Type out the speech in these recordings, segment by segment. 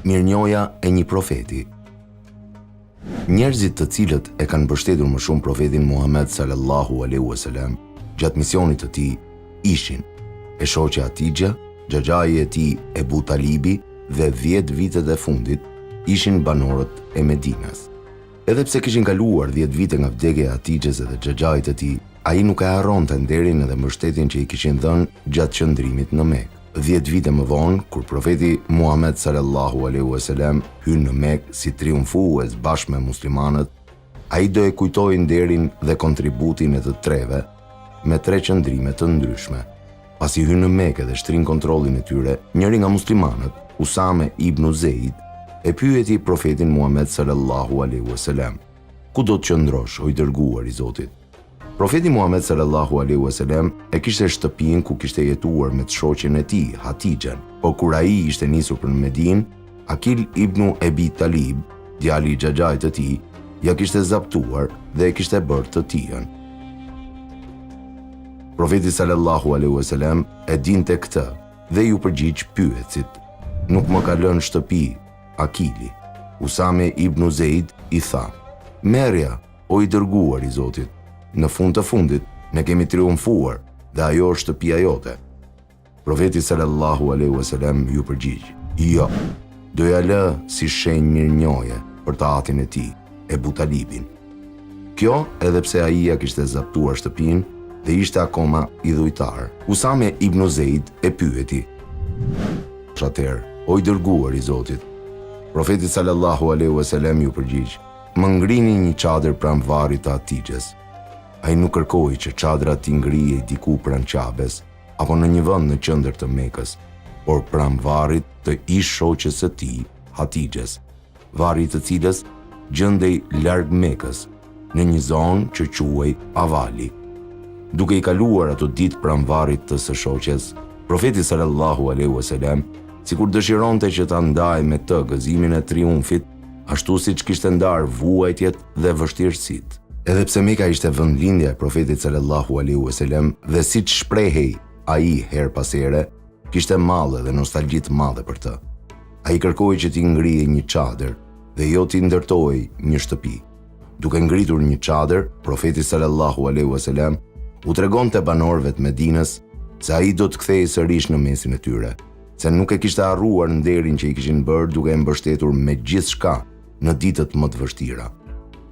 Mirënjohja e një profeti. Njerëzit të cilët e kanë mbështetur më shumë profetin Muhammed sallallahu alaihi wasallam gjatë misionit të tij ishin e shoqja Hatixha, xhaxhai e tij Ebu Talibi dhe 10 vitet e fundit ishin banorët e Medinas. Edhe pse kishin kaluar 10 vite nga vdekja e Hatixhes dhe xhaxhait të tij, ai nuk e harronte nderin edhe mbështetjen që i kishin dhënë gjatë qëndrimit në Mekë. 10 vite më vonë, kur profeti Muhammed sallallahu alaihi wasallam hyn në Mekë si triumfues bashkë me muslimanët, ai do e kujtojë nderin dhe kontributin e të treve me 3 qëndrime të ndryshme. Pasi hyn në Mekë dhe shtrin kontrollin e tyre, njëri nga muslimanët, Usame ibn Zeid, e pyeti profetin Muhammed sallallahu alaihi wasallam: "Ku do të qëndrosh, o i dërguar i Zotit?" Profeti Muhammed sallallahu alaihi wasallam e kishte shtëpinë ku kishte jetuar me të shoqen e tij, Hatixhen, por kur ai ishte nisur për në Medinë, Akil ibn Ebi Talib, djali i xhaxhait të tij, ja kishte zaptuar dhe e kishte bërë të tijën. Profeti sallallahu alaihi wasallam e dinte këtë dhe ju përgjigj pyetësit: "Nuk më ka lënë shtëpi Akili?" Usame ibn Zeid i tha: "Merja, o i dërguar i Zotit. Në fund të fundit, ne kemi triumfuar dhe ajo është shtëpia jote." Profeti sallallahu alaihi wasallam ju përgjigj: "Jo, doja lë si shenjë mirënjohje për të atin e tij, Ebu Talibin." Kjo edhe pse ai ja kishte zaptuar shtëpinë dhe ishte akoma i dhujtar. Usame ibn Zeid e pyeti: "Atëherë, o i dërguar i Zotit?" Profeti sallallahu alaihi wasallam ju përgjigj: "Më ngrini një çadër pranë varrit të Hatixhes." Ai nuk kërkoi që çadra t'i ngrihej diku pranë Qabes apo në një vend në qendër të Mekës, por pranë varrit të ish shoqes së tij, Hatixhes, varri i të cilës gjendej larg Mekës, në një zonë që quhej Avali. Duke i kaluar ato ditë pranë varrit të së shoqes, profeti sallallahu alaihi wasallam, sikur dëshironte që ta ndajë me të gëzimin e triumfit, ashtu siç kishte ndarë vuajtjet dhe vështirësitë. Edhe pse Meka ishte vendlindja e profetit sallallahu alaihi wasallam dhe siç shprehej ai her pas here, kishte mallë dhe nostalgji të madhe për të. Ai kërkoi që t'i ngrihej një çadër dhe jo t'i ndërtojë një shtëpi. Duke ngritur një çadër, profeti sallallahu alaihi wasallam u tregonte banorëve të Medinës se ai do të kthehej sërish në mesin e tyre, se nuk e kishte harruar nderin që i kishin bërë duke e mbështetur me gjithçka në ditët më të vështira.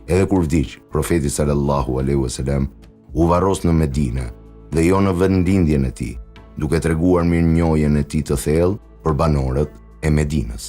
Edhe kur vdiq, profeti sallallahu alaihi wasallam u varros në Medinë dhe jo në vendlindjen e tij, duke treguar mirënjohjen e tij të thellë për banorët e Medinës.